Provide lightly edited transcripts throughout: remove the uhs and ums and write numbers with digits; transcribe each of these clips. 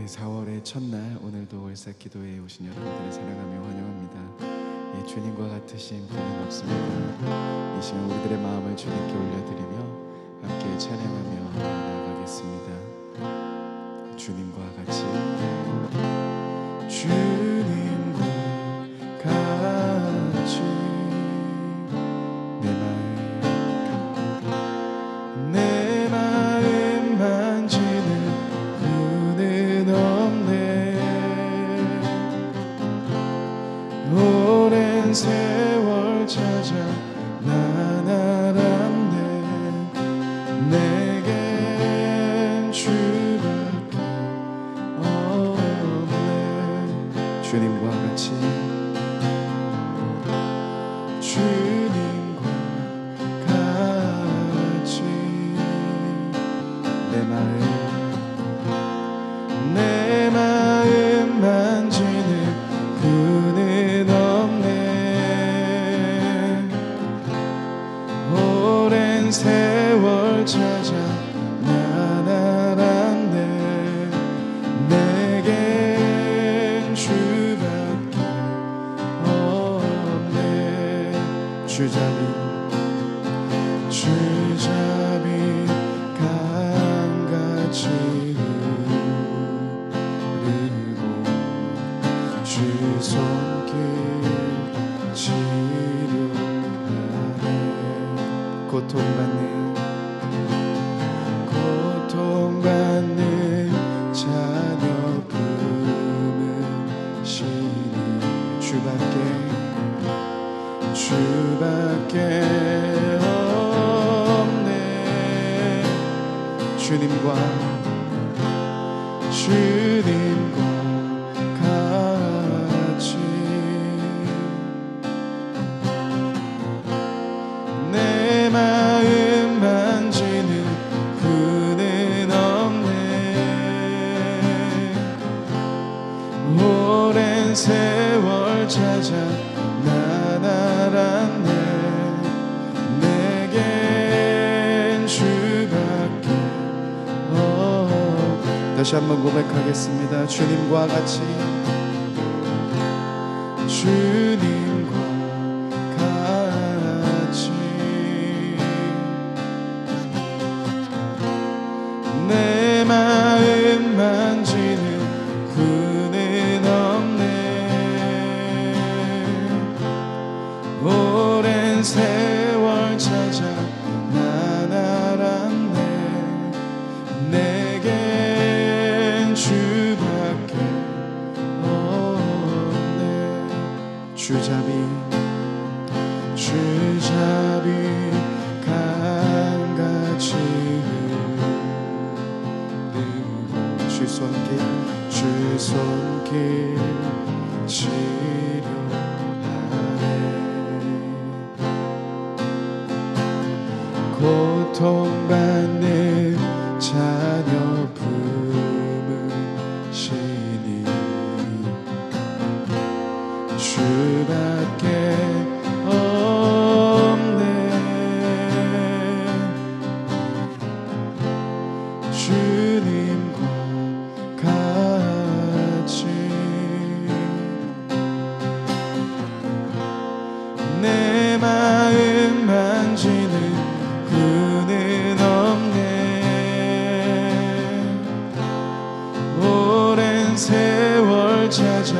4월의 첫날 오늘도 월삭 기도회에 오신 여러분들을 사랑하며 환영합니다. 주님과 같으신 분은 없습니다. 이 시간 우리들의 마음을 주님께 올려드리며 함께 찬양하며 나아가겠습니다. 주님과 같이 주님과 같이 내 마음 만지는 분은 없네. 오랜 세월 찾아 난 알았네. 내겐 주밖에 없네. 주님과 같이 주님과 같이 내 마음 만지는 분은 없네. 오랜 세월 찾아 난 알았네. 내겐 주밖에 없네. 주잡이 강같이 흐르고 주 손길 치료하네. 고통받는 자녀 품으시니 주밖에 없네. 주님과 같이 내 마음 만지는 분은 없네. 오랜 세월 찾아 난 알았네. 내겐 주밖에 다시 한번 고백하겠습니다. 주님과 같이 주님과 같이 내 마음 만지는 분은 없네. 오랜 세월 찾아 난 알았네. 내겐 주밖에 없네. 주잡이 강같이 흐르고 주 손길 치료하네. 고통받는 자녀 품으시니 주밖에 없네. 주님과 같이 내 마음 만지는 분은 없네. 오랜 세월 찾아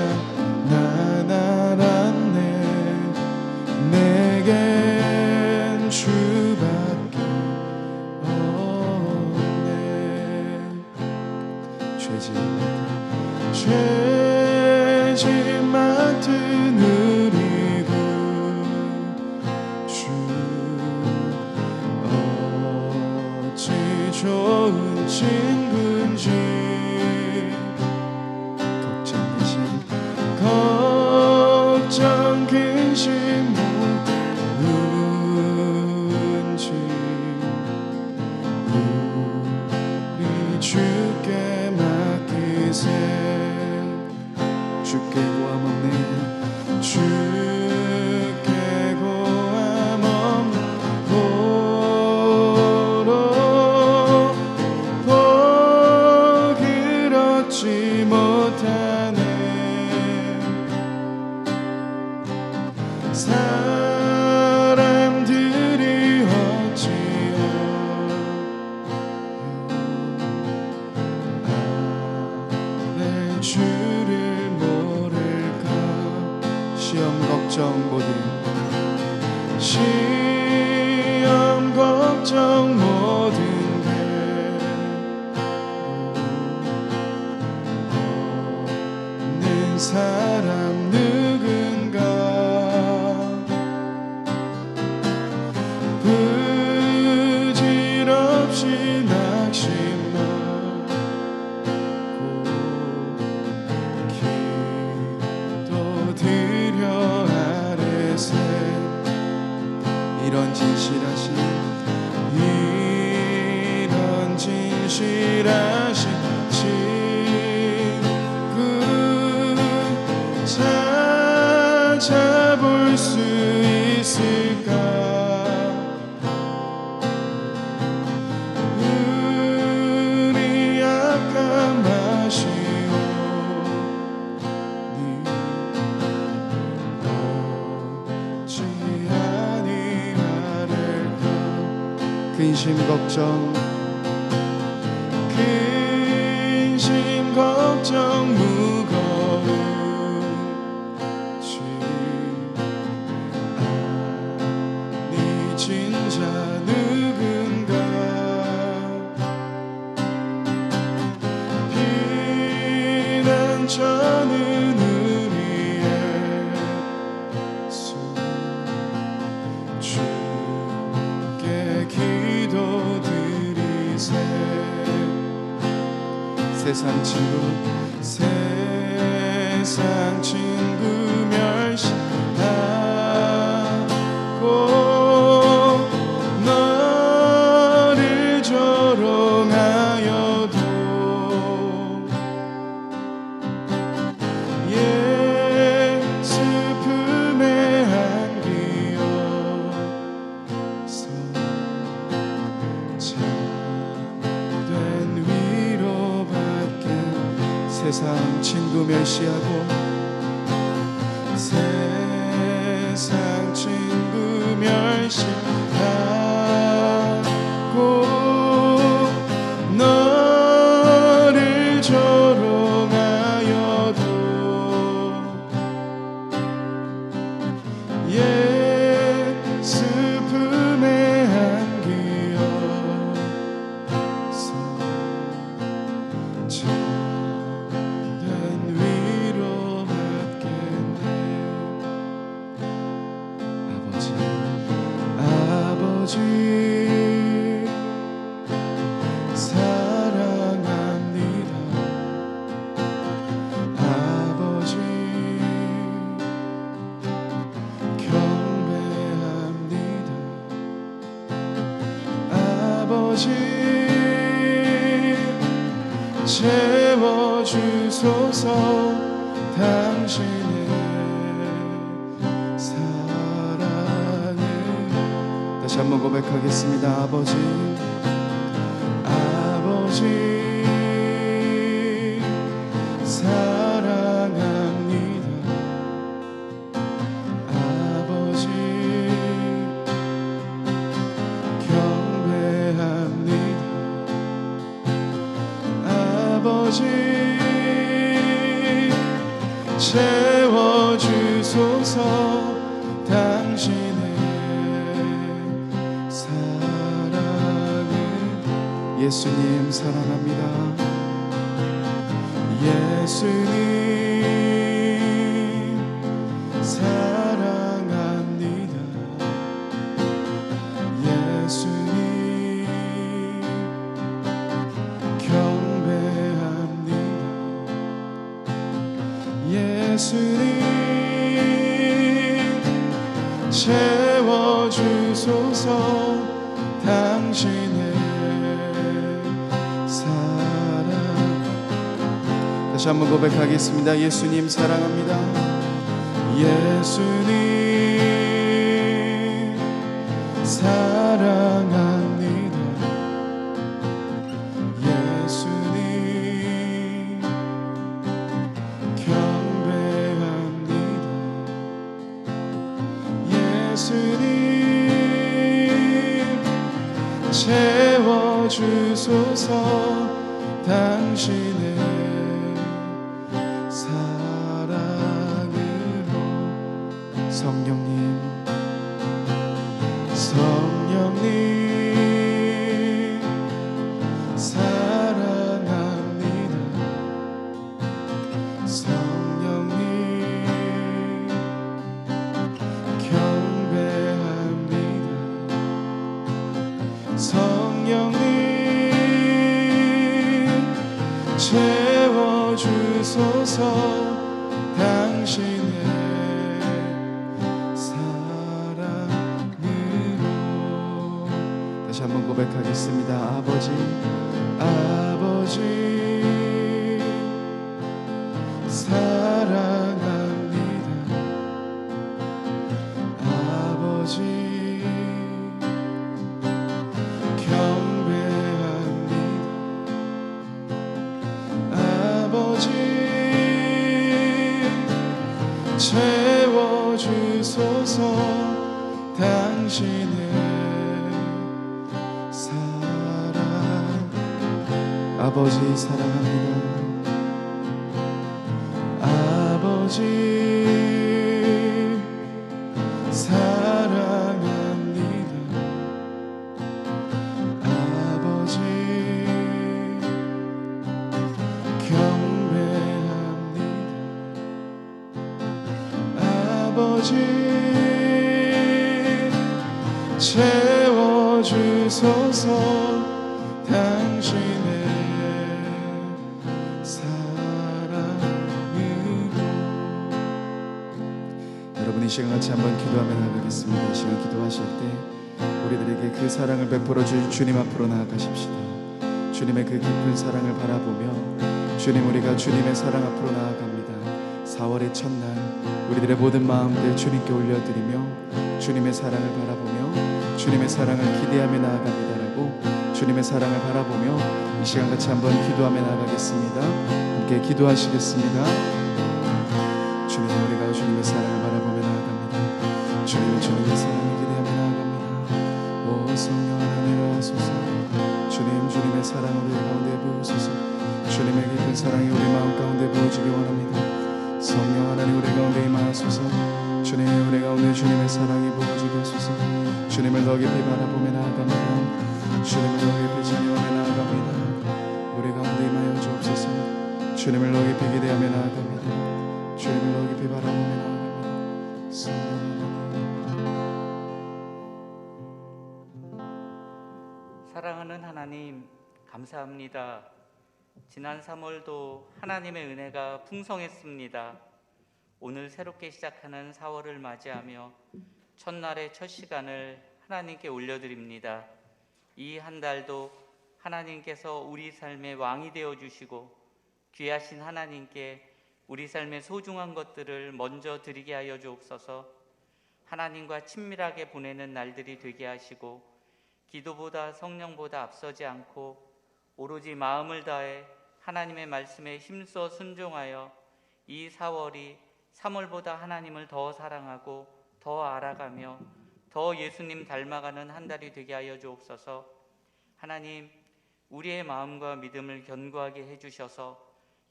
난 알았네. 내겐 주밖에 없네. 죄짐 맡은 우리 주 어찌 좋은 친구인지. 걱정 근심 모든지 우리 주께 맡기세. 주께 고함 없네. 주께 고함 없네. 포기 모든 게 없는 사람 누군가 부질없이 이런 진실하신 친구 찾아볼 수 있을까? 우리 약한 마시오니 근심 걱정 무거운 짐 아니 진짜 누군가 피난처는 우리의 숨 주께 기도드리세 세상 친구 멸시하고 너를 조롱하여도 예수 품에 안기어서 참된 위로받게 세상 친구 멸시하고 세상 친구 멸시하고 너를 조롱하여도 예수 품에 안기어서 채워주소서 당신의 사랑을 다시 한번 고백하겠습니다. 아버지 사랑합니다. 아버지 경배합니다. 아버지 채워주소서 당신의 사랑을 예수님 사랑합니다. 예수님 사랑합니다. 예수님 예수님 채워주소서 당신의 사랑 다시 한번 고백하겠습니다. 예수님 사랑합니다. 예수님 사랑합니다. 예수님 경배합니다. 예수님 채워주소서 당신의 사랑으로 성령님 채워주소서. 당신의 사랑으로. 다시 한번 고백하겠습니다. 아버지, 아버지 사랑합니다. 아버지 채워주소서. 당신의 사랑. 아버지 사랑합니다. 아버지 사랑합니다. 아버지 아버지 채워주소서. 당신의 사랑으로. 여러분 이 시간 같이 한번 기도하며 나가겠습니다. 이 시간 기도하실 때 우리들에게 그 사랑을 베풀어 주신 주님 앞으로 나아가십시다. 주님의 그 깊은 사랑을 바라보며 주님, 우리가 주님의 사랑 앞으로 나아갑니다. 4월의 첫날 우리들의 모든 마음들 주님께 올려드리며 주님의 사랑을 바라보며 주님의 사랑을 기대하며 나아갑니다라고 주님의 사랑을 바라보며 이 시간 같이 한번 기도하며 나아가겠습니다. 함께 기도하시겠습니다. 주님, 우리가 주님의 사랑을 바라보며 나아갑니다. 주님의 사랑을 기대하며 나아갑니다. 오 성령 하나님 와소서. 주님, 주님의 사랑 우리 가운데 부으소서. 주님의 깊은 사랑이 우리 마음 가운데 부어지기 원합니다. 성령 하나님 우리 가운데 임하소서. 주님, 우리 가운데 주님의 사랑이 부어지게 하소서. 주님을 더 깊이 바라보며 나아갑니다. 주님을 더 깊이 찬양하며 나아갑니다. 우리 가운데 임하여 주옵소서. 주님을 더 깊이 기대하며 나아갑니다. 주님을 더 깊이 바라보며 나아갑니다. 성령 하나님. 사랑하는 하나님, 감사합니다. 지난 3월도 하나님의 은혜가 풍성했습니다. 오늘 새롭게 시작하는 4월을 맞이하며 첫날의 첫 시간을 하나님께 올려드립니다. 이 한 달도 하나님께서 우리 삶의 왕이 되어주시고 귀하신 하나님께 우리 삶의 소중한 것들을 먼저 드리게 하여 주옵소서. 하나님과 친밀하게 보내는 날들이 되게 하시고 기도보다 성령보다 앞서지 않고 오로지 마음을 다해 하나님의 말씀에 힘써 순종하여 이 4월이 3월보다 하나님을 더 사랑하고 더 알아가며 더 예수님 닮아가는 한 달이 되게 하여 주옵소서. 하나님, 우리의 마음과 믿음을 견고하게 해주셔서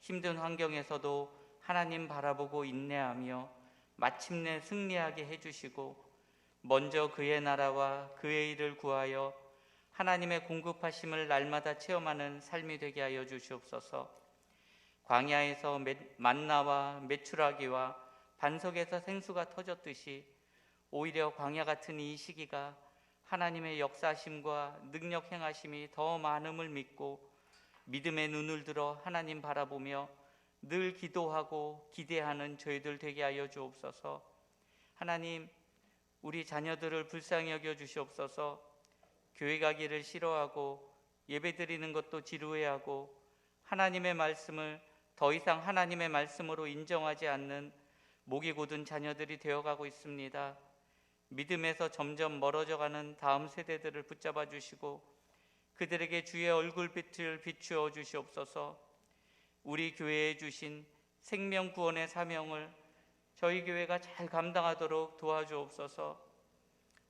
힘든 환경에서도 하나님 바라보고 인내하며 마침내 승리하게 해주시고 먼저 그의 나라와 그의 일을 구하여 하나님의 공급하심을 날마다 체험하는 삶이 되게 하여 주시옵소서. 광야에서 만나와 메추라기와 반석에서 생수가 터졌듯이 오히려 광야 같은 이 시기가 하나님의 역사하심과 능력 행하심이 더 많음을 믿고 믿음의 눈을 들어 하나님 바라보며 늘 기도하고 기대하는 저희들 되게 하여 주옵소서. 하나님, 우리 자녀들을 불쌍히 여겨 주시옵소서. 교회 가기를 싫어하고 예배드리는 것도 지루해하고 하나님의 말씀을 더 이상 하나님의 말씀으로 인정하지 않는 목이 곧은 자녀들이 되어가고 있습니다. 믿음에서 점점 멀어져가는 다음 세대들을 붙잡아 주시고 그들에게 주의 얼굴빛을 비추어 주시옵소서. 우리 교회에 주신 생명 구원의 사명을 저희 교회가 잘 감당하도록 도와주옵소서.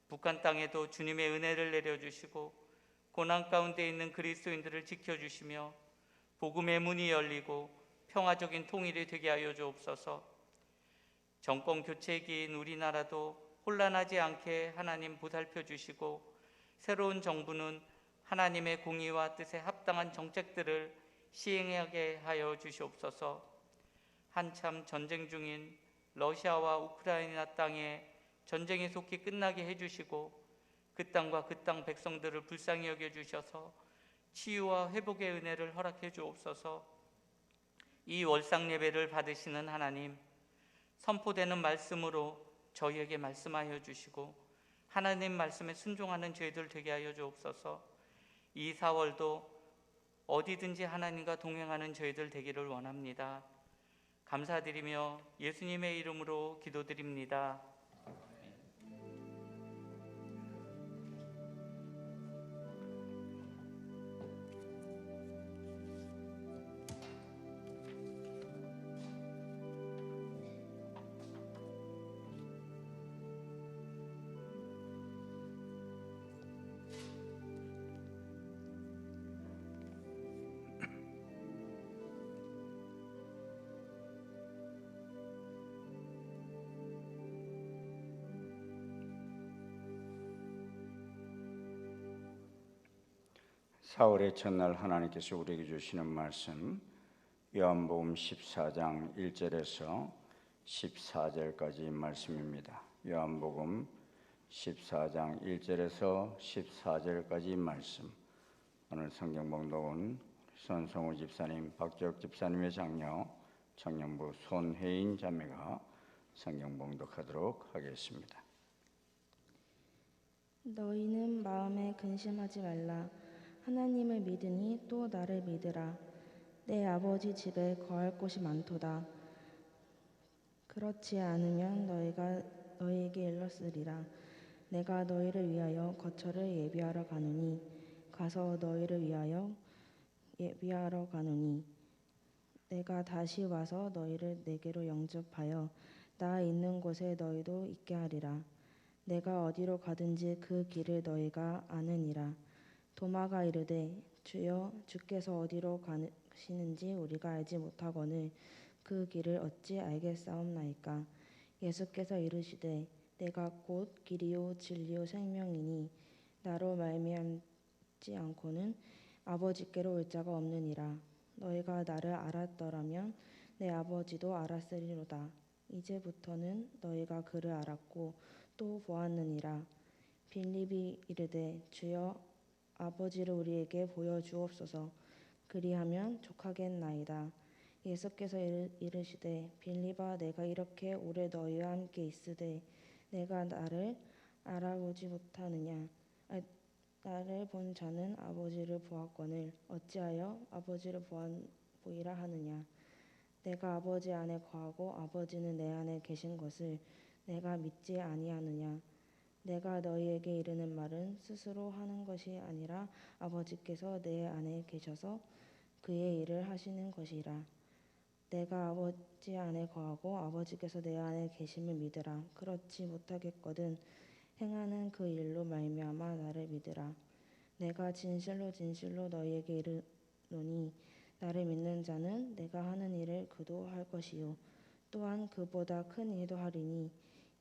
북한 땅에도 주님의 은혜를 내려주시고 고난 가운데 있는 그리스도인들을 지켜주시며 복음의 문이 열리고 평화적인 통일이 되게 하여 주옵소서. 정권 교체기인 우리나라도 혼란하지 않게 하나님 보살펴 주시고 새로운 정부는 하나님의 공의와 뜻에 합당한 정책들을 시행하게 하여 주시옵소서. 한참 전쟁 중인 러시아와 우크라이나 땅에 전쟁이 속히 끝나게 해주시고 그 땅과 그 땅 백성들을 불쌍히 여겨주셔서 치유와 회복의 은혜를 허락해 주옵소서. 이 월상 예배를 받으시는 하나님, 선포되는 말씀으로 저희에게 말씀하여 주시고 하나님 말씀에 순종하는 저희들 되게 하여 주옵소서. 이 4월도 어디든지 하나님과 동행하는 저희들 되기를 원합니다. 감사드리며 예수님의 이름으로 기도드립니다. 사월의 첫날 하나님께서 우리에게 주시는 말씀 요한복음 14장 1절에서 14절까지 말씀입니다. 요한복음 14장 1절에서 14절까지 말씀. 오늘 성경 봉독은 손성우 집사님, 박재욱 집사님의 장녀 청년부 손혜인 자매가 성경 봉독하도록 하겠습니다. 너희는 마음에 근심하지 말라. 하나님을 믿으니 또 나를 믿으라. 내 아버지 집에 거할 곳이 많도다. 그렇지 않으면 너희가 너희에게 일렀으리라. 내가 너희를 위하여 거처를 예비하러 가노니 가서 너희를 위하여 예비하러 가노니 내가 다시 와서 너희를 내게로 영접하여 나 있는 곳에 너희도 있게 하리라. 내가 어디로 가든지 그 길을 너희가 아느니라. 도마가 이르되 주여 주께서 어디로 가시는지 우리가 알지 못하거늘 그 길을 어찌 알겠사옵나이까. 예수께서 이르시되 내가 곧 길이요 진리요 생명이니 나로 말미암지 않고는 아버지께로 올 자가 없느니라. 너희가 나를 알았더라면 내 아버지도 알았으리로다. 이제부터는 너희가 그를 알았고 또 보았느니라. 빌립이 이르되 주여 아버지를 우리에게 보여주옵소서. 그리하면 족하겠나이다. 예수께서 이르시되 빌립아 내가 이렇게 오래 너희와 함께 있으되 내가 나를 알아보지 못하느냐. 나를 본 자는 아버지를 보았거늘 어찌하여 아버지를 보이라 하느냐. 내가 아버지 안에 거하고 아버지는 내 안에 계신 것을 내가 믿지 아니하느냐. 내가 너희에게 이르는 말은 스스로 하는 것이 아니라 아버지께서 내 안에 계셔서 그의 일을 하시는 것이라. 내가 아버지 안에 거하고 아버지께서 내 안에 계심을 믿으라. 그렇지 못하겠거든 행하는 그 일로 말미암아 나를 믿으라. 내가 진실로 진실로 너희에게 이르노니 나를 믿는 자는 내가 하는 일을 그도 할 것이요 또한 그보다 큰 일도 하리니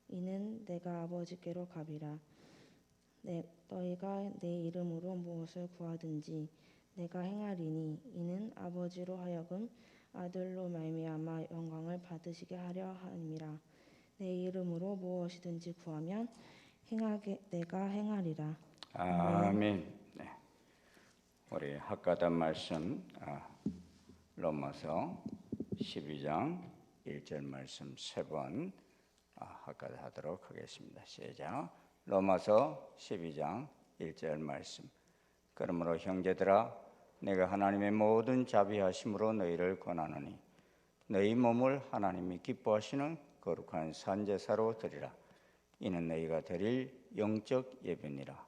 이는 내가 아버지께로 가리라. 너희가 내 이름으로 무엇을 구하든지 내가 행하리니 이는 아버지로 하여금 아들로 말미암아 영광을 받으시게 하려 함이라. 내 이름으로 무엇이든지 구하면 내가 행하리라. 아멘. 네. 우리 학가단 말씀 로마서 12장 1절 말씀 3번 학가다 하도록 하겠습니다. 시작. 로마서 12장 1절 말씀. 그러므로 형제들아 내가 하나님의 모든 자비하심으로 너희를 권하노니 너희 몸을 하나님이 기뻐하시는 거룩한 산제사로 드리라. 이는 너희가 드릴 영적 예배니라.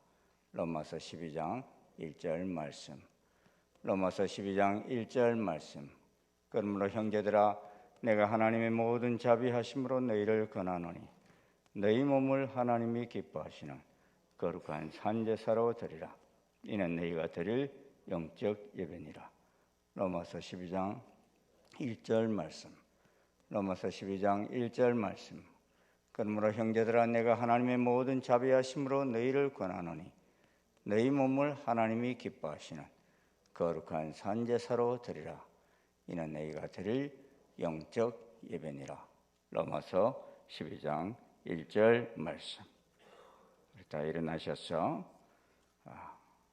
로마서 12장 1절 말씀. 로마서 12장 1절 말씀. 그러므로 형제들아 내가 하나님의 모든 자비하심으로 너희를 권하노니 너희 몸을 하나님이 기뻐하시는 거룩한 산제사로 드리라. 이는 너희가 드릴 영적 예배니라. 로마서 12장 1절 말씀. 로마서 12장 1절 말씀. 그러므로 형제들아 내가 하나님의 모든 자비하심으로 너희를 권하노니 너희 몸을 하나님이 기뻐하시는 거룩한 산제사로 드리라. 이는 너희가 드릴 영적 예배니라. 로마서 12장 1절 말씀. 자, 일어나셔서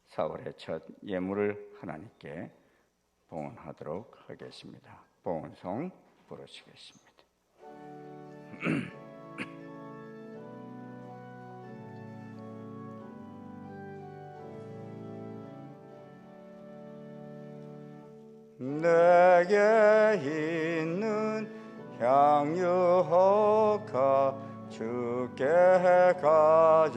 사울의 첫 예물을 하나님께 봉헌하도록 하겠습니다. 봉헌송 부르시겠습니다. 내게 있는 향유호가 주께 가져와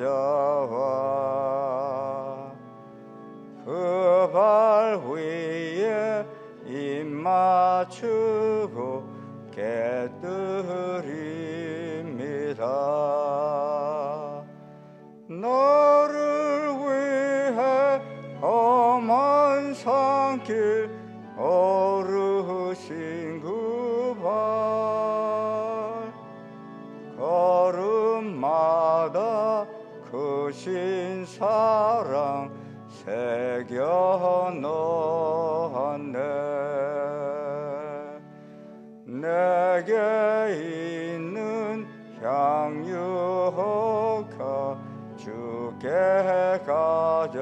그 발 위에 입 맞추고 깨뜨립니다. 너를 위해 험한 산길 오르신 그 발 걸음마다 크신 사랑 새겨 놓았네. 내게 있는 향유호가 주께 가져와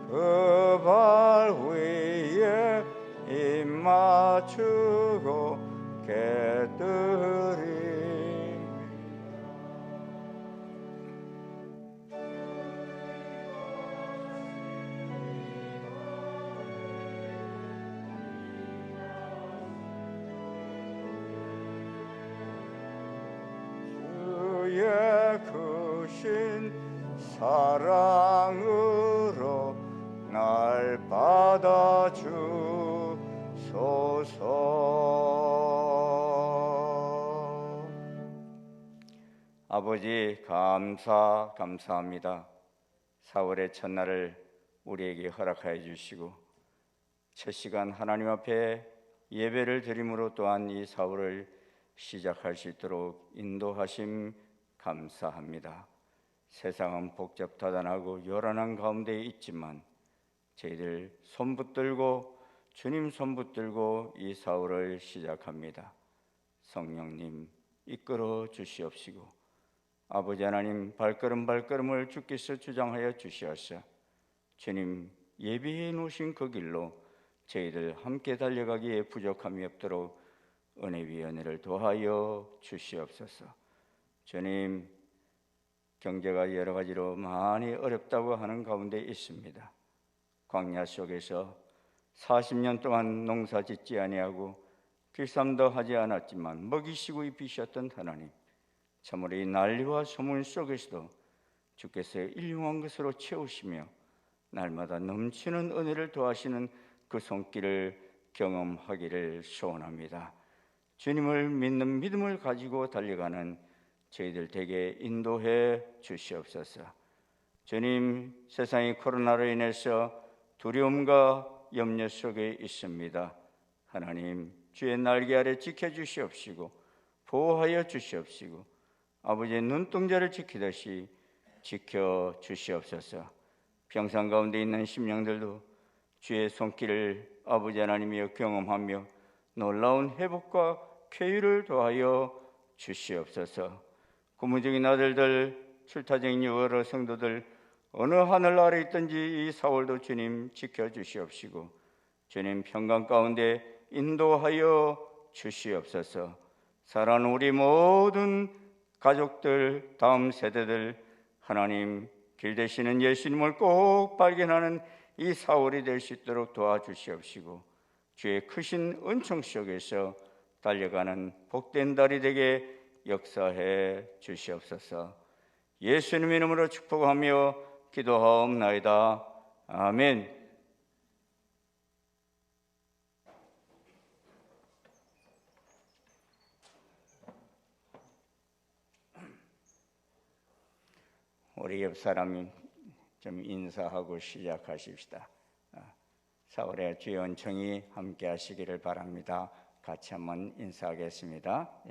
그 발 위에 입 맞추고 깨뜨리 주의 크신 사랑으로 날 받아주소서. 아버지 감사합니다. 사월의 첫날을 우리에게 허락하여 주시고 첫 시간 하나님 앞에 예배를 드림으로 또한 이 사월을 시작할 수 있도록 인도하심 감사합니다. 세상은 복잡다단하고 요란한 가운데 있지만 저희들 손 붙들고 주님 손 붙들고 이 사월을 시작합니다. 성령님 이끌어 주시옵시고 아버지 하나님 발걸음을 주께서 주장하여 주시옵소서. 주님 예비해 놓으신 그 길로 저희들 함께 달려가기에 부족함이 없도록 은혜 위에 은혜를 더하여 주시옵소서. 주님 경제가 여러 가지로 많이 어렵다고 하는 가운데 있습니다. 광야 속에서 40년 동안 농사 짓지 아니하고 길쌈도 하지 않았지만 먹이시고 입히셨던 하나님, 참으로 이 난리와 소문 속에서도 주께서 일용한 것으로 채우시며 날마다 넘치는 은혜를 더하시는 그 손길을 경험하기를 소원합니다. 주님을 믿는 믿음을 가지고 달려가는 저희들 되게 인도해 주시옵소서. 주님, 세상이 코로나로 인해서 두려움과 염려 속에 있습니다. 하나님, 주의 날개 아래 지켜주시옵시고 보호하여 주시옵시고 아버지의 눈동자를 지키듯이 지켜주시옵소서. 병상 가운데 있는 심령들도 주의 손길을 아버지 하나님이여 경험하며 놀라운 회복과 쾌유를 더하여 주시옵소서. 고무적인 아들들, 출타적인 여러 성도들 어느 하늘 아래 있든지 이 사월도 주님 지켜주시옵시고 주님 평강 가운데 인도하여 주시옵소서. 사랑하는 우리 모든 가족들, 다음 세대들 하나님 길 되시는 예수님을 꼭 발견하는 이 사월이 될 수 있도록 도와주시옵시고 주의 크신 은총 속에서 달려가는 복된 달이 되게 역사해 주시옵소서. 예수님 이름으로 축복하며 기도하옵나이다. 아멘. 우리 옆 사람이 좀 인사하고 시작하십시다. 사월의 주의 은총이 함께 하시기를 바랍니다. 같이 한번 인사하겠습니다.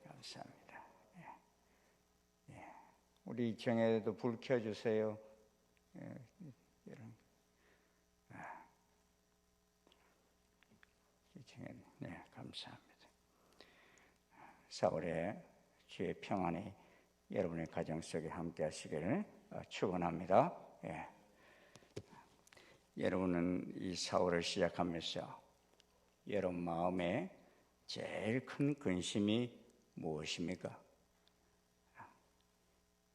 감사합니다. 우리 2층에도 불 켜주세요. 2층에 감사합니다. 사월의 주의 평안이 여러분의 가정 속에 함께 하시기를 축원합니다. 예. 여러분은 이 4월을 시작하면서 여러분 마음에 제일 큰 근심이 무엇입니까?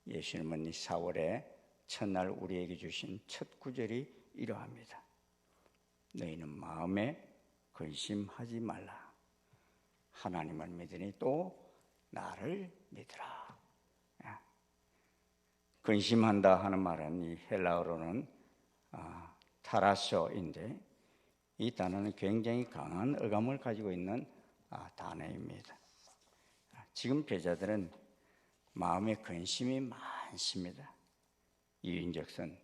예수님은 이 4월에 첫날 우리에게 주신 첫 구절이 이러합니다. 너희는 마음에 근심하지 말라. 하나님을 믿으니 또 나를 믿으라. 근심한다 하는 말은 이 헬라어로는 타라소인데 이 단어는 굉장히 강한 어감을 가지고 있는 단어입니다. 지금 제자들은 마음에 근심이 많습니다. 이유인즉슨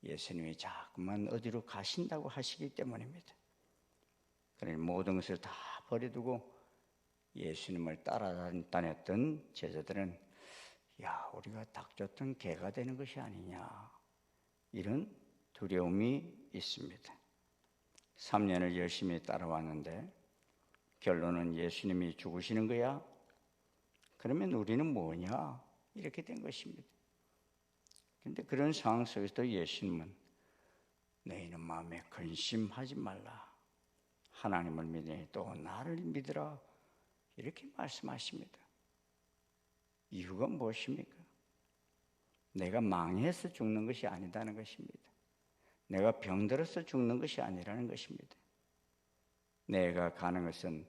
예수님이 자꾸만 어디로 가신다고 하시기 때문입니다. 그러니 모든 것을 다 버려두고 예수님을 따라다녔던 제자들은 야, 우리가 닭 쫓던 개가 되는 것이 아니냐, 이런 두려움이 있습니다. 3년을 열심히 따라왔는데 결론은 예수님이 죽으시는 거야? 그러면 우리는 뭐냐? 이렇게 된 것입니다. 그런데 그런 상황 속에서도 예수님은 너희는 마음에 근심하지 말라. 하나님을 믿으니 또 나를 믿으라. 이렇게 말씀하십니다. 이유가 무엇입니까? 내가 망해서 죽는 것이 아니다는 것입니다. 내가 병들어서 죽는 것이 아니라는 것입니다. 내가 가는 것은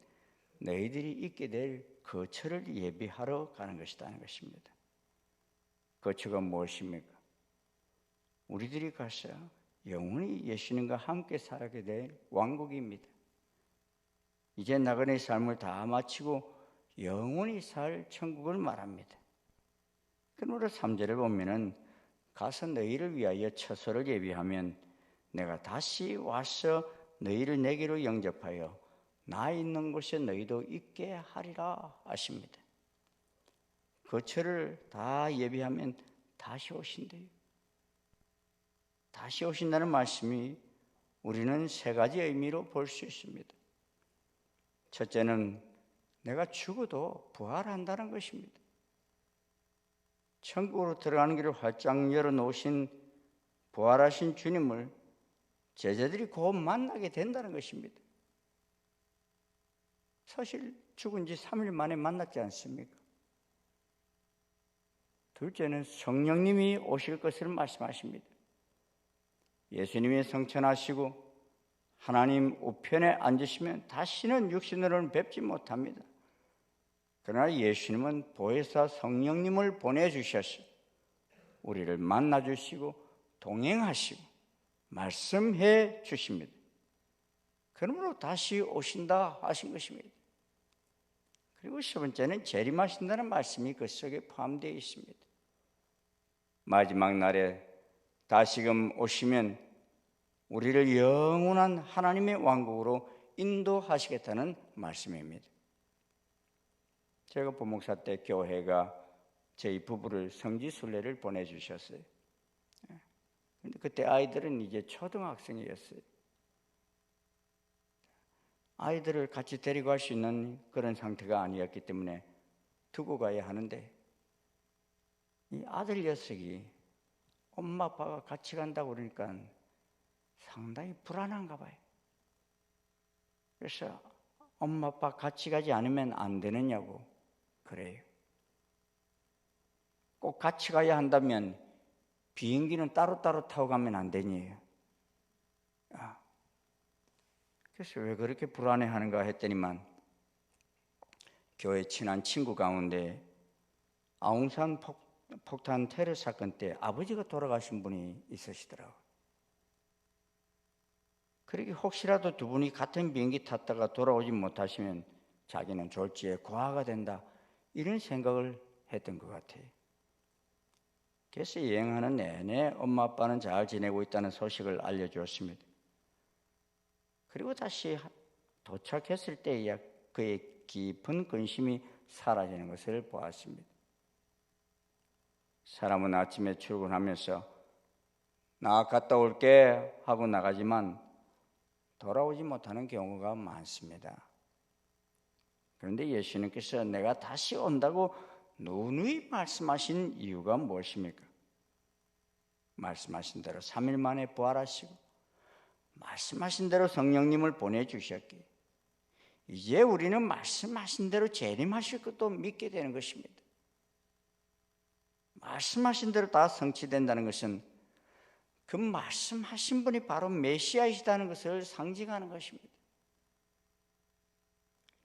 너희들이 있게 될 거처를 예비하러 가는 것이라는 것입니다. 거처가 무엇입니까? 우리들이 가서 영원히 예수님과 함께 살게 될 왕국입니다. 이제 나그네 삶을 다 마치고 영원히 살 천국을 말합니다. 그러므로 3절을 보면은 가서 너희를 위하여 처소를 예비하면 내가 다시 와서 너희를 내게로 영접하여 나 있는 곳에 너희도 있게 하리라 하십니다. 거처를 다 예비하면 다시 오신대요. 다시 오신다는 말씀이 우리는 세 가지 의미로 볼 수 있습니다. 첫째는 내가 죽어도 부활한다는 것입니다. 천국으로 들어가는 길을 활짝 열어놓으신 부활하신 주님을 제자들이 곧 만나게 된다는 것입니다. 사실 죽은 지 3일 만에 만났지 않습니까? 둘째는 성령님이 오실 것을 말씀하십니다. 예수님이 성천하시고 하나님 우편에 앉으시면 다시는 육신으로는 뵙지 못합니다. 그러나 예수님은 보혜사 성령님을 보내주셔서 우리를 만나주시고 동행하시고 말씀해 주십니다. 그러므로 다시 오신다 하신 것입니다. 그리고 세 번째는 재림하신다는 말씀이 그 속에 포함되어 있습니다. 마지막 날에 다시금 오시면 우리를 영원한 하나님의 왕국으로 인도하시겠다는 말씀입니다. 제가 부목사 때 교회가 저희 부부를 성지순례를 보내주셨어요. 그런데 그때 아이들은 이제 초등학생이었어요. 아이들을 같이 데리고 갈 수 있는 그런 상태가 아니었기 때문에 두고 가야 하는데 이 아들 녀석이 엄마 아빠가 같이 간다고 그러니까 상당히 불안한가 봐요. 그래서 엄마 아빠 같이 가지 않으면 안 되느냐고 그래요. 꼭 같이 가야 한다면 비행기는 따로따로 타고 가면 안 되니요. 그래서 왜 그렇게 불안해하는가 했더니만 교회 친한 친구 가운데 아웅산 폭탄 테러 사건 때 아버지가 돌아가신 분이 있으시더라고요. 그러게 혹시라도 두 분이 같은 비행기 탔다가 돌아오지 못하시면 자기는 졸지에 고아가 된다, 이런 생각을 했던 것 같아요. 그래서 여행하는 내내 엄마 아빠는 잘 지내고 있다는 소식을 알려주었습니다. 그리고 다시 도착했을 때야 그의 깊은 근심이 사라지는 것을 보았습니다. 사람은 아침에 출근하면서 나 갔다 올게 하고 나가지만 돌아오지 못하는 경우가 많습니다. 그런데 예수님께서 내가 다시 온다고 누누이 말씀하신 이유가 무엇입니까? 말씀하신 대로 3일 만에 부활하시고 말씀하신 대로 성령님을 보내주셨기에 이제 우리는 말씀하신 대로 재림하실 것도 믿게 되는 것입니다. 말씀하신 대로 다 성취된다는 것은 그 말씀하신 분이 바로 메시아이시다는 것을 상징하는 것입니다.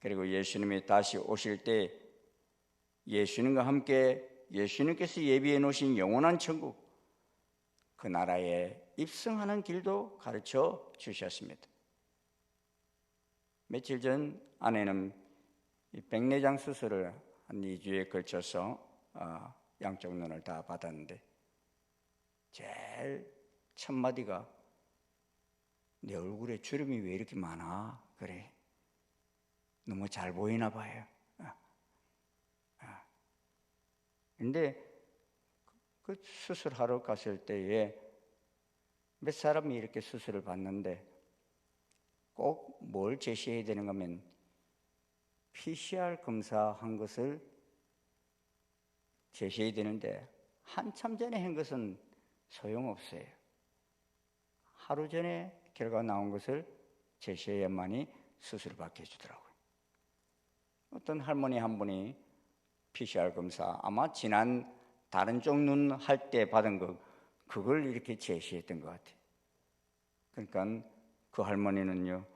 그리고 예수님이 다시 오실 때 예수님과 함께 예수님께서 예비해 놓으신 영원한 천국, 그 나라에 입성하는 길도 가르쳐 주셨습니다. 며칠 전 아내는 백내장 수술을 한 2주에 걸쳐서 양쪽 눈을 다 받았는데 제일 첫 마디가 내 얼굴에 주름이 왜 이렇게 많아? 그래. 너무 잘 보이나 봐요. 근데 그 수술하러 갔을 때에 몇 사람이 이렇게 수술을 받는데 꼭 뭘 제시해야 되는가 하면 PCR 검사한 것을 제시해야 되는데 한참 전에 한 것은 소용없어요. 하루 전에 결과 나온 것을 제시해야만이 수술을 받게 해주더라고요. 어떤 할머니 한 분이 PCR 검사 아마 지난 다른 쪽 눈 할 때 받은 그걸 이렇게 제시했던 것 같아요. 그러니까 그 할머니는요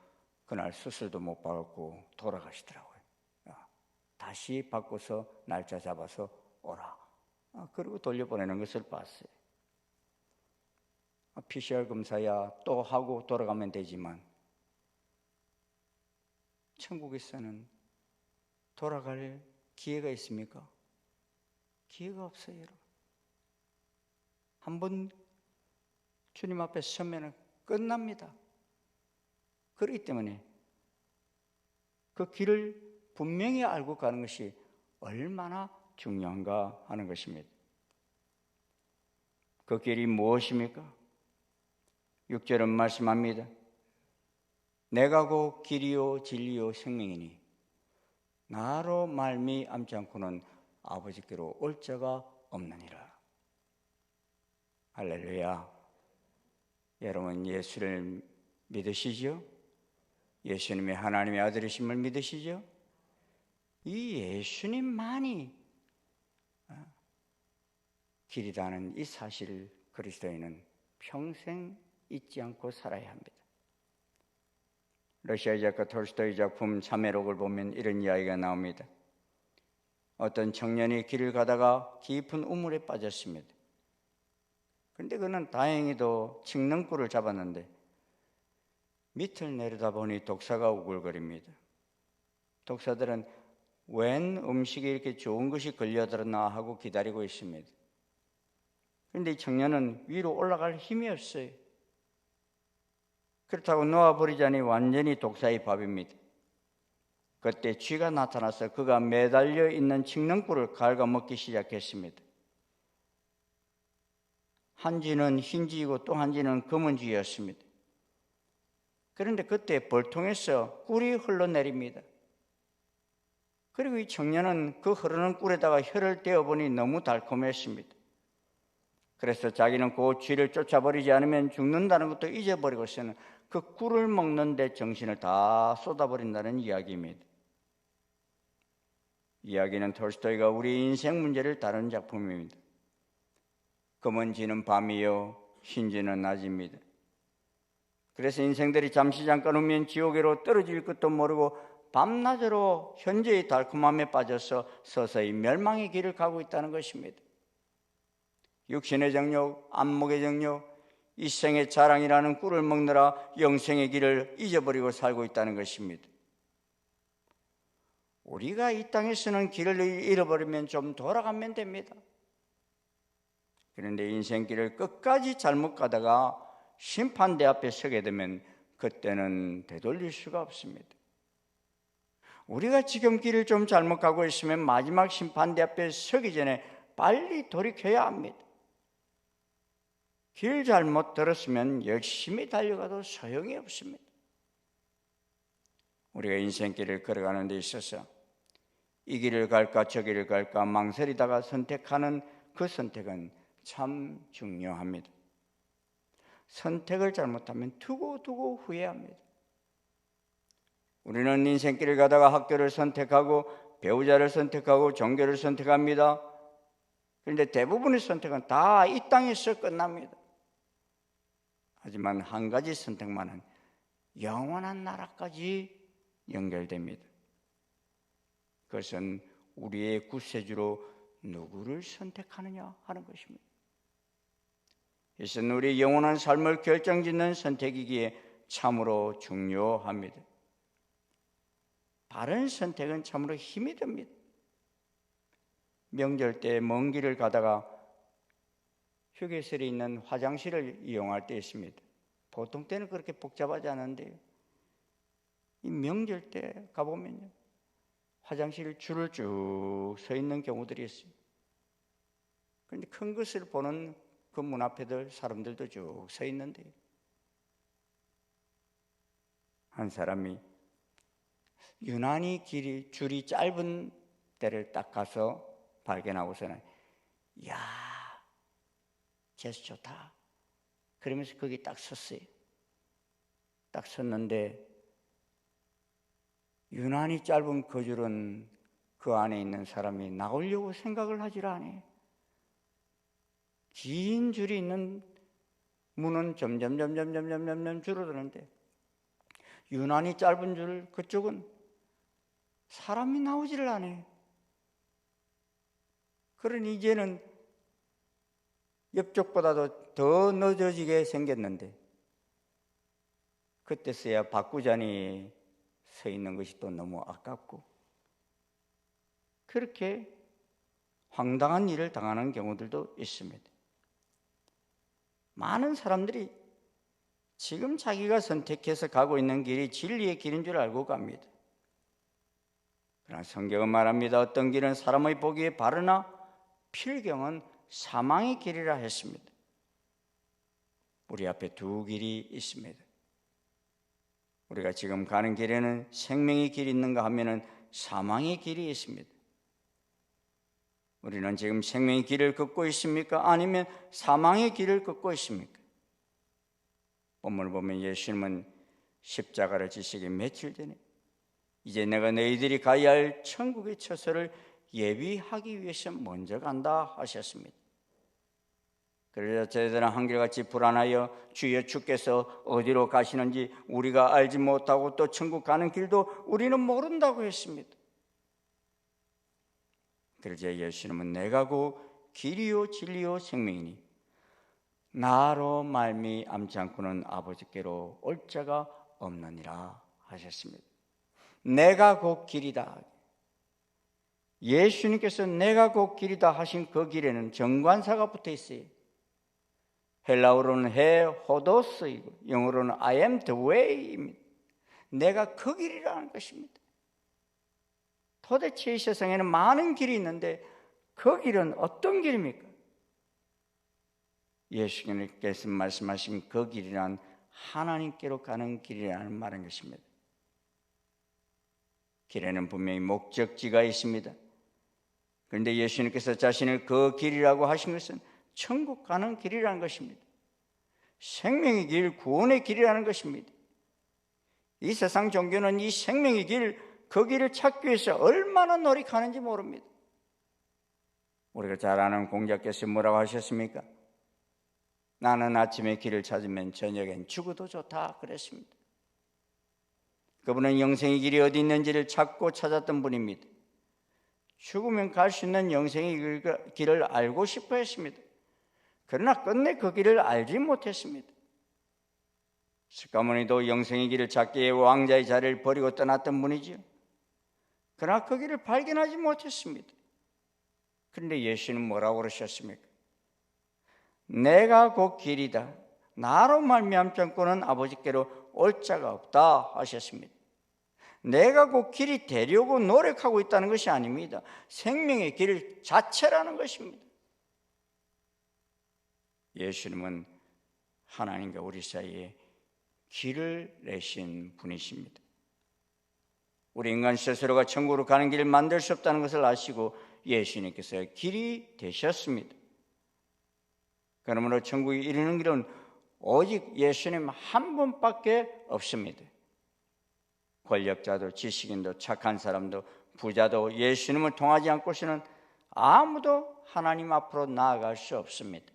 그날 수술도 못 받고 돌아가시더라고요. 다시 바꿔서 날짜 잡아서 오라. 그리고 돌려보내는 것을 봤어요. PCR 검사야 또 하고 돌아가면 되지만 천국에서는 돌아갈 기회가 있습니까? 기회가 없어요, 여러분. 한번 주님 앞에 서면 끝납니다. 그렇기 때문에 그 길을 분명히 알고 가는 것이 얼마나 중요한가 하는 것입니다. 그 길이 무엇입니까? 6절은 말씀합니다. 내가 곧 길이요 진리요 생명이니 나로 말미암지 않고는 아버지께로 올 자가 없느니라. 할렐루야. 여러분 예수를 믿으시죠? 예수님이 하나님의 아들이심을 믿으시죠? 이 예수님만이 길이라는 이 사실을 그리스도인은 평생 잊지 않고 살아야 합니다. 러시아 작가 톨스토이 작품 자매록을 보면 이런 이야기가 나옵니다. 어떤 청년이 길을 가다가 깊은 우물에 빠졌습니다. 그런데 그는 다행히도 칡능꿀을 잡았는데 밑을 내려다보니 독사가 우글거립니다. 독사들은 웬 음식에 이렇게 좋은 것이 걸려들었나 하고 기다리고 있습니다. 그런데 이 청년은 위로 올라갈 힘이 없어요. 그렇다고 놓아버리자니 완전히 독사의 밥입니다. 그때 쥐가 나타나서 그가 매달려 있는 칡능꿀을 갉아먹기 시작했습니다. 한 쥐는 흰 쥐이고 또 한 쥐는 검은 쥐였습니다. 그런데 그때 벌통에서 꿀이 흘러내립니다. 그리고 이 청년은 그 흐르는 꿀에다가 혀를 떼어보니 너무 달콤했습니다. 그래서 자기는 그 쥐를 쫓아버리지 않으면 죽는다는 것도 잊어버리고서는 그 꿀을 먹는데 정신을 다 쏟아버린다는 이야기입니다. 이야기는 톨스토이가 우리 인생 문제를 다룬 작품입니다. 검은 쥐는 밤이요 흰 쥐는 낮입니다. 그래서 인생들이 잠시 잠깐 후면 지옥으로 떨어질 것도 모르고 밤낮으로 현재의 달콤함에 빠져서 서서히 멸망의 길을 가고 있다는 것입니다. 육신의 정욕, 안목의 정욕, 이 생의 자랑이라는 꿀을 먹느라 영생의 길을 잊어버리고 살고 있다는 것입니다. 우리가 이 땅에서는 길을 잃어버리면 좀 돌아가면 됩니다. 그런데 인생길을 끝까지 잘못 가다가 심판대 앞에 서게 되면 그때는 되돌릴 수가 없습니다. 우리가 지금 길을 좀 잘못 가고 있으면 마지막 심판대 앞에 서기 전에 빨리 돌이켜야 합니다. 길 잘못 들었으면 열심히 달려가도 소용이 없습니다. 우리가 인생길을 걸어가는 데 있어서 이 길을 갈까 저 길을 갈까 망설이다가 선택하는 그 선택은 참 중요합니다. 선택을 잘못하면 두고 후회합니다. 우리는 인생길을 가다가 학교를 선택하고 배우자를 선택하고 종교를 선택합니다. 그런데 대부분의 선택은 다 이 땅에서 끝납니다. 하지만 한 가지 선택만은 영원한 나라까지 연결됩니다. 그것은 우리의 구세주로 누구를 선택하느냐 하는 것입니다. 이것은 우리의 영원한 삶을 결정짓는 선택이기에 참으로 중요합니다. 바른 선택은 참으로 힘이 듭니다. 명절 때 먼 길을 가다가 휴게실에 있는 화장실을 이용할 때 있습니다. 보통 때는 그렇게 복잡하지 않은데 이 명절 때 가보면요, 화장실 줄을 쭉 서 있는 경우들이 있어요. 그런데 큰 것을 보는 그 문 앞에들 사람들도 쭉 서 있는데 한 사람이 유난히 줄이 짧은 데를 딱 가서 발견하고서는 이야, 제수 좋다 그러면서 거기 딱 섰어요. 딱 섰는데 유난히 짧은 그 줄은 그 안에 있는 사람이 나오려고 생각을 하질 않아요. 긴 줄이 있는 문은 점점 줄어드는데 유난히 짧은 줄 그쪽은 사람이 나오지를 않아요. 그러니 이제는 옆쪽보다도 더 늦어지게 생겼는데 그때서야 바꾸자니 서 있는 것이 또 너무 아깝고 그렇게 황당한 일을 당하는 경우들도 있습니다. 많은 사람들이 지금 자기가 선택해서 가고 있는 길이 진리의 길인 줄 알고 갑니다. 그러나 성경은 말합니다. 어떤 길은 사람의 보기에 바르나 필경은 사망의 길이라 했습니다. 우리 앞에 두 길이 있습니다. 우리가 지금 가는 길에는 생명의 길이 있는가 하면은 사망의 길이 있습니다. 우리는 지금 생명의 길을 걷고 있습니까? 아니면 사망의 길을 걷고 있습니까? 본문을 보면 예수님은 십자가를 지시기 며칠 전에 이제 내가 너희들이 가야 할 천국의 처소를 예비하기 위해서 먼저 간다 하셨습니다. 그래서 저희들은 한결같이 불안하여 주여 주께서 어디로 가시는지 우리가 알지 못하고 또 천국 가는 길도 우리는 모른다고 했습니다. 그러자 예수님은 내가 곧 길이요 진리요 생명이니 나로 말미암지 않고는 아버지께로 올 자가 없느니라 하셨습니다. 내가 곧 길이다. 예수님께서 내가 곧 길이다 하신 그 길에는 정관사가 붙어 있어요. 헬라어로는 호도스이고 영어로는 I am the way입니다. 내가 그 길이라는 것입니다. 도대체 이 세상에는 많은 길이 있는데 그 길은 어떤 길입니까? 예수님께서 말씀하신 그 길이란 하나님께로 가는 길이라는 말인 것입니다. 길에는 분명히 목적지가 있습니다. 그런데 예수님께서 자신을 그 길이라고 하신 것은 천국 가는 길이라는 것입니다. 생명의 길, 구원의 길이라는 것입니다. 이 세상 종교는 이 생명의 길, 그 길을 찾기 위해서 얼마나 노력하는지 모릅니다. 우리가 잘 아는 공자께서 뭐라고 하셨습니까? 나는 아침에 길을 찾으면 저녁엔 죽어도 좋다 그랬습니다. 그분은 영생의 길이 어디 있는지를 찾고 찾았던 분입니다. 죽으면 갈 수 있는 영생의 길을 알고 싶어 했습니다. 그러나 끝내 그 길을 알지 못했습니다. 스가모니도 영생의 길을 찾기 위해 왕자의 자리를 버리고 떠났던 분이죠. 그러나 그 길을 발견하지 못했습니다. 그런데 예수는 뭐라고 그러셨습니까? 내가 곧 길이다. 나로 말미암지 않고는 아버지께로 올 자가 없다 하셨습니다. 내가 곧 길이 되려고 노력하고 있다는 것이 아닙니다. 생명의 길 자체라는 것입니다. 예수님은 하나님과 우리 사이에 길을 내신 분이십니다. 우리 인간 스스로가 천국으로 가는 길을 만들 수 없다는 것을 아시고 예수님께서 길이 되셨습니다. 그러므로 천국에 이르는 길은 오직 예수님 한 분밖에 없습니다. 권력자도 지식인도 착한 사람도 부자도 예수님을 통하지 않고서는 아무도 하나님 앞으로 나아갈 수 없습니다.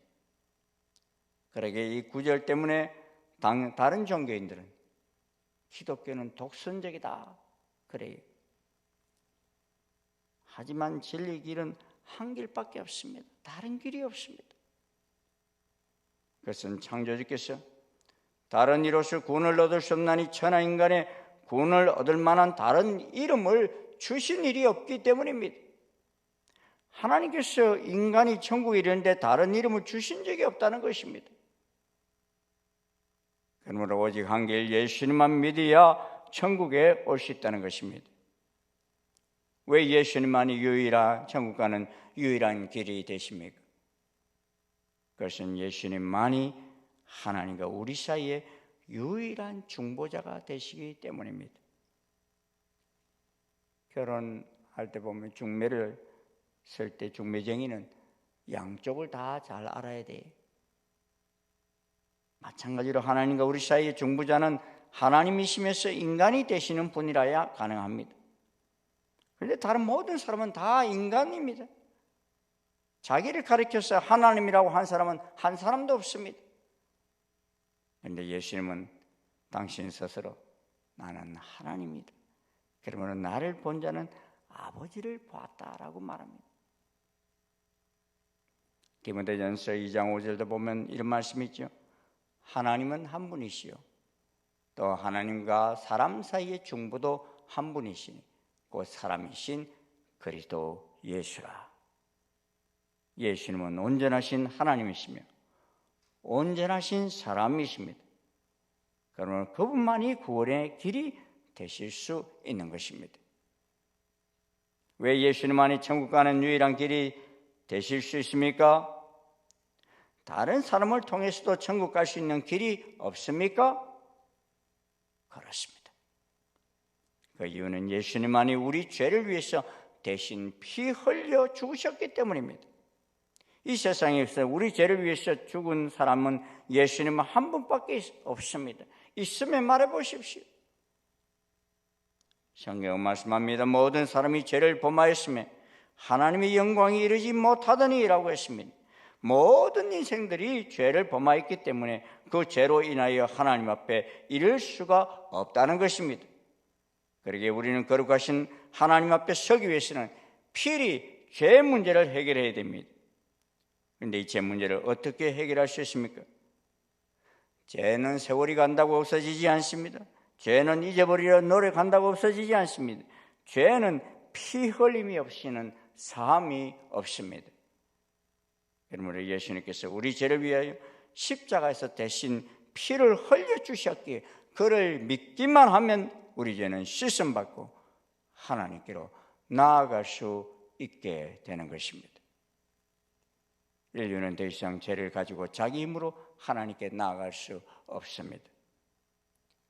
그러게 이 구절 때문에 다른 종교인들은 기독교는 독선적이다 그래요. 하지만 진리 길은 한 길밖에 없습니다. 다른 길이 없습니다. 그것은 창조주께서 다른 이로서 구원을 얻을 수 없나니 천하 인간의 구원을 얻을 만한 다른 이름을 주신 일이 없기 때문입니다. 하나님께서 인간이 천국에 이르는데 다른 이름을 주신 적이 없다는 것입니다. 그러므로 오직 한 길 예수님만 믿어야 천국에 올 수 있다는 것입니다. 왜 예수님만이 유일한 천국 가는 유일한 길이 되십니까? 그것은 예수님만이 하나님과 우리 사이에 유일한 중보자가 되시기 때문입니다. 결혼할 때 보면 중매를 쓸 때 중매쟁이는 양쪽을 다 잘 알아야 돼요. 마찬가지로 하나님과 우리 사이의 중보자는 하나님이시면서 인간이 되시는 분이라야 가능합니다. 그런데 다른 모든 사람은 다 인간입니다. 자기를 가리켜서 하나님이라고 한 사람은 한 사람도 없습니다. 그런데 예수님은 당신 스스로 나는 하나님이다. 그러면 나를 본 자는 아버지를 보았다라고 말합니다. 디모데전서 2장 5절도 보면 이런 말씀이 있죠. 하나님은 한 분이시요 또 하나님과 사람 사이의 중보도 한 분이시니 곧 사람이신 그리스도 예수라. 예수님은 온전하신 하나님이시며 온전하신 사람이십니다. 그러면 그분만이 구원의 길이 되실 수 있는 것입니다. 왜 예수님만이 천국 가는 유일한 길이 되실 수 있습니까? 다른 사람을 통해서도 천국 갈 수 있는 길이 없습니까? 그렇습니다. 그 이유는 예수님만이 우리 죄를 위해서 대신 피 흘려 죽으셨기 때문입니다. 이 세상에서 우리 죄를 위해서 죽은 사람은 예수님 한 분밖에 없습니다. 있으면 말해 보십시오. 성경은 말씀합니다. 모든 사람이 죄를 범하였으며 하나님의 영광이 이르지 못하더니 라고 했습니다. 모든 인생들이 죄를 범하였기 때문에 그 죄로 인하여 하나님 앞에 이를 수가 없다는 것입니다. 그러기에 우리는 거룩하신 하나님 앞에 서기 위해서는 필히 죄 문제를 해결해야 됩니다. 그런데 이 죄 문제를 어떻게 해결할 수 있습니까? 죄는 세월이 간다고 없어지지 않습니다. 죄는 잊어버리려 노력한다고 없어지지 않습니다. 죄는 피 흘림이 없이는 사함이 없습니다. 그러므로 예수님께서 우리 죄를 위하여 십자가에서 대신 피를 흘려주셨기에 그를 믿기만 하면 우리 죄는 씻음받고 하나님께로 나아갈 수 있게 되는 것입니다. 인류는 더 이상 죄를 가지고 자기 힘으로 하나님께 나아갈 수 없습니다.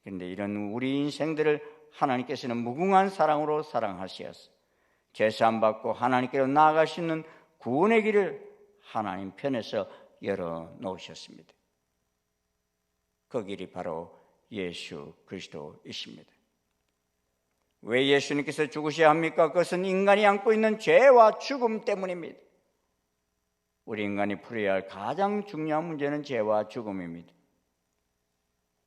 그런데 이런 우리 인생들을 하나님께서는 무궁한 사랑으로 사랑하시어서 죄사함 받고 하나님께로 나아갈 수 있는 구원의 길을 하나님 편에서 열어놓으셨습니다. 그 길이 바로 예수 그리스도이십니다. 왜 예수님께서 죽으셔야 합니까? 그것은 인간이 안고 있는 죄와 죽음 때문입니다. 우리 인간이 풀어야 할 가장 중요한 문제는 죄와 죽음입니다.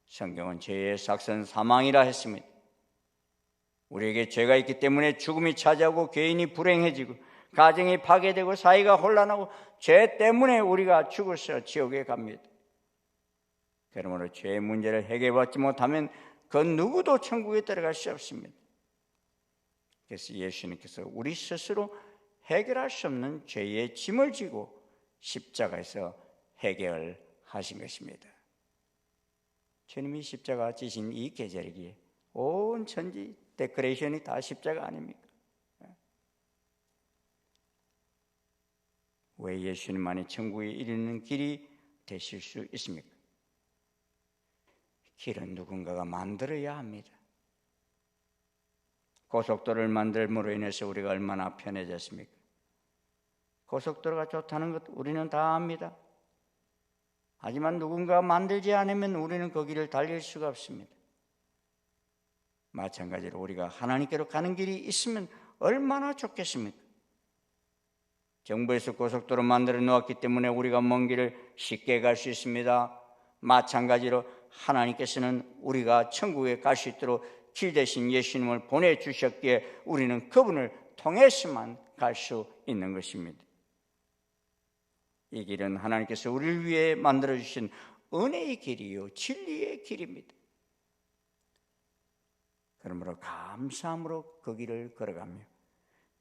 성경은 죄의 삭선 사망이라 했습니다. 우리에게 죄가 있기 때문에 죽음이 차지하고 개인이 불행해지고 가정이 파괴되고 사회가 혼란하고 죄 때문에 우리가 죽어서 지옥에 갑니다. 그러므로 죄의 문제를 해결받지 못하면 그 누구도 천국에 들어갈 수 없습니다. 그래서 예수님께서 우리 스스로 해결할 수 없는 죄의 짐을 지고 십자가에서 해결하신 것입니다. 주님이 십자가 지신 이 계절이기에 온 천지 데코레이션이 다 십자가 아닙니까? 왜 예수님만이 천국에 이르는 길이 되실 수 있습니까? 길은 누군가가 만들어야 합니다. 고속도로를 만들므로 인해서 우리가 얼마나 편해졌습니까? 고속도로가 좋다는 것 우리는 다 압니다. 하지만 누군가 만들지 않으면 우리는 그 길을 달릴 수가 없습니다. 마찬가지로 우리가 하나님께로 가는 길이 있으면 얼마나 좋겠습니까? 정부에서 고속도로 만들어 놓았기 때문에 우리가 먼 길을 쉽게 갈 수 있습니다. 마찬가지로 하나님께서는 우리가 천국에 갈 수 있도록 길 대신 예수님을 보내주셨기에 우리는 그분을 통해서만 갈 수 있는 것입니다. 이 길은 하나님께서 우리를 위해 만들어주신 은혜의 길이요 진리의 길입니다. 그러므로 감사함으로 그 길을 걸어가며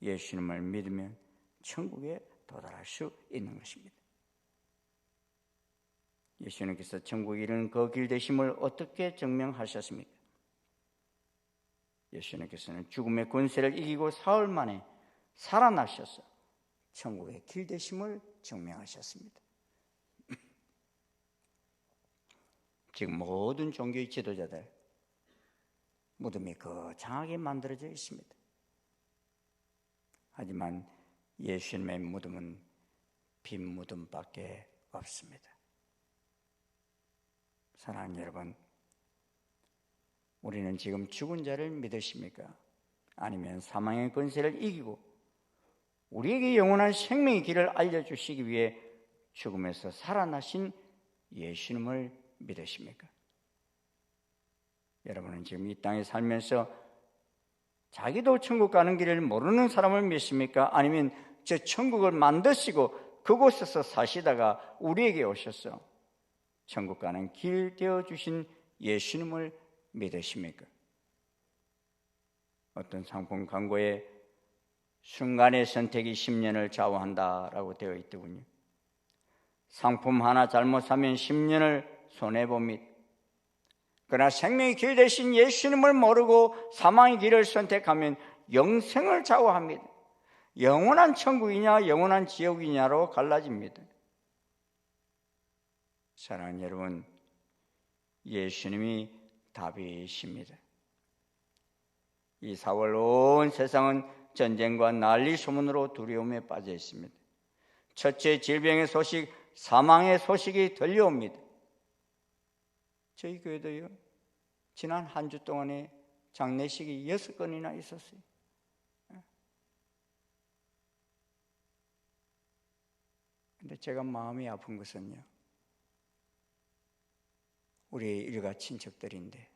예수님을 믿으면 천국에 도달할 수 있는 것입니다. 예수님께서 천국에 이르는 그 길 되심을 어떻게 증명하셨습니까? 예수님께서는 죽음의 권세를 이기고 사흘 만에 살아나셔서 천국의 길 되심을 증명하셨습니다. 지금 모든 종교의 지도자들 무덤이 거창하게 만들어져 있습니다. 하지만 예수님의 무덤은 빈 무덤밖에 없습니다. 사랑하는 여러분, 우리는 지금 죽은 자를 믿으십니까? 아니면 사망의 권세를 이기고 우리에게 영원한 생명의 길을 알려주시기 위해 죽음에서 살아나신 예수님을 믿으십니까? 여러분은 지금 이 땅에 살면서 자기도 천국 가는 길을 모르는 사람을 믿습니까? 아니면 저 천국을 만드시고 그곳에서 사시다가 우리에게 오셔서 천국 가는 길 되어주신 예수님을 믿으십니까? 어떤 상품 광고에 순간의 선택이 10년을 좌우한다라고 되어 있더군요. 상품 하나 잘못 사면 10년을 손해봅니다. 그러나 생명의 길 대신 예수님을 모르고 사망의 길을 선택하면 영생을 좌우합니다. 영원한 천국이냐 영원한 지옥이냐로 갈라집니다. 사랑하는 여러분, 예수님이 답이십니다. 이 4월 온 세상은 전쟁과 난리 소문으로 두려움에 빠져 있습니다. 첫째, 질병의 소식, 사망의 소식이 들려옵니다. 저희 교회도요, 지난 한 주 동안에 장례식이 6건이나 있었어요. 근데 제가 마음이 아픈 것은요, 우리 일가 친척들인데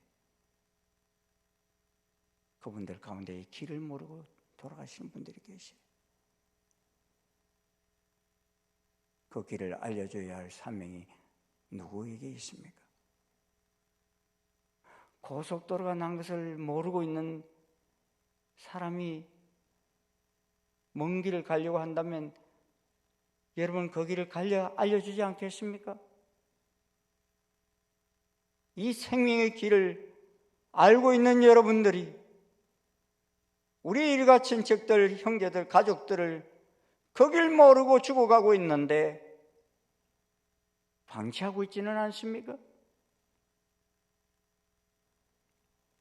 그분들 가운데 길을 모르고 돌아가시는 분들이 계세요. 그 길을 알려줘야 할 사명이 누구에게 있습니까? 고속도로가 난 것을 모르고 있는 사람이 먼 길을 가려고 한다면 여러분 그 길을 알려주지 않겠습니까? 이 생명의 길을 알고 있는 여러분들이 우리 일가 친척들, 형제들, 가족들을 그 길 모르고 죽어가고 있는데 방치하고 있지는 않습니까?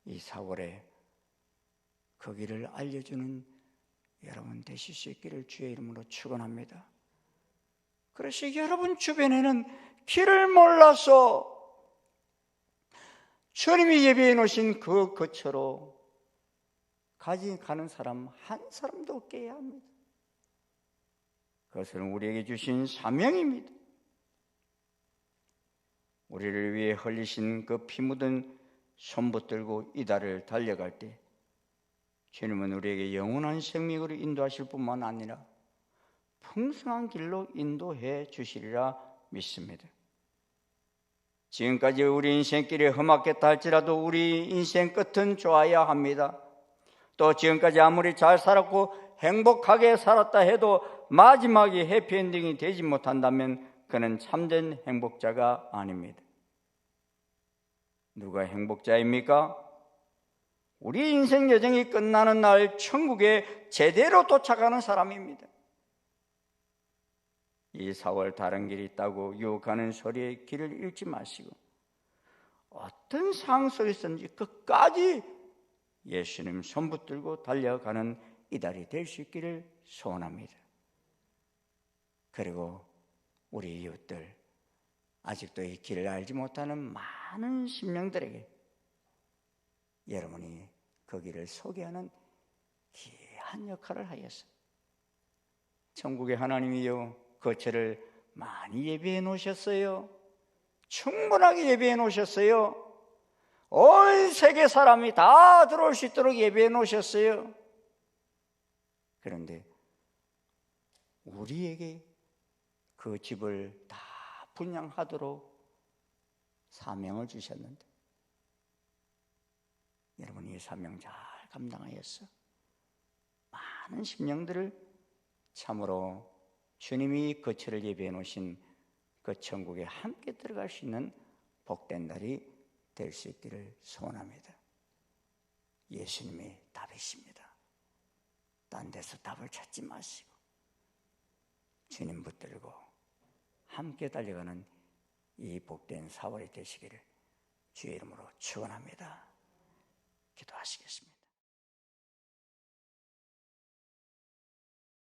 이 4월에 그 길을 알려주는 여러분 되실 수 있기를 주의 이름으로 축원합니다. 그래서 여러분 주변에는 길을 몰라서 주님이 예비해 놓으신 그 거처로 가는 사람 한 사람도 없게 해야 합니다. 그것은 우리에게 주신 사명입니다. 우리를 위해 흘리신 그 피 묻은 손 붙들고 이달을 달려갈 때 주님은 우리에게 영원한 생명으로 인도하실 뿐만 아니라 풍성한 길로 인도해 주시리라 믿습니다. 지금까지 우리 인생길이 험악했다 할지라도 우리 인생 끝은 좋아야 합니다. 또 지금까지 아무리 잘 살았고 행복하게 살았다 해도 마지막이 해피엔딩이 되지 못한다면 그는 참된 행복자가 아닙니다. 누가 행복자입니까? 우리 인생 여정이 끝나는 날 천국에 제대로 도착하는 사람입니다. 이 4월 다른 길이 있다고 유혹하는 소리의 길을 잃지 마시고 어떤 상황 속에서든지 끝까지 예수님 손 붙들고 달려가는 이달이 될 수 있기를 소원합니다. 그리고 우리 이웃들, 아직도 이 길을 알지 못하는 많은 심령들에게 여러분이 그 길을 소개하는 귀한 역할을 하였어. 천국의 하나님이요, 거처를 많이 예비해 놓으셨어요. 충분하게 예비해 놓으셨어요. 온 세계 사람이 다 들어올 수 있도록 예비해 놓으셨어요. 그런데 우리에게 그 집을 다 분양하도록 사명을 주셨는데 여러분이 이 사명 잘 감당하였어. 많은 심령들을 참으로 주님이 거처를 예비해 놓으신 그 천국에 함께 들어갈 수 있는 복된 날이 될 수 있기를 소원합니다. 예수님이 답이십니다. 딴 데서 답을 찾지 마시고 주님 붙들고 함께 달려가는 이 복된 4월이 되시기를 주의 이름으로 축원합니다. 기도하시겠습니다.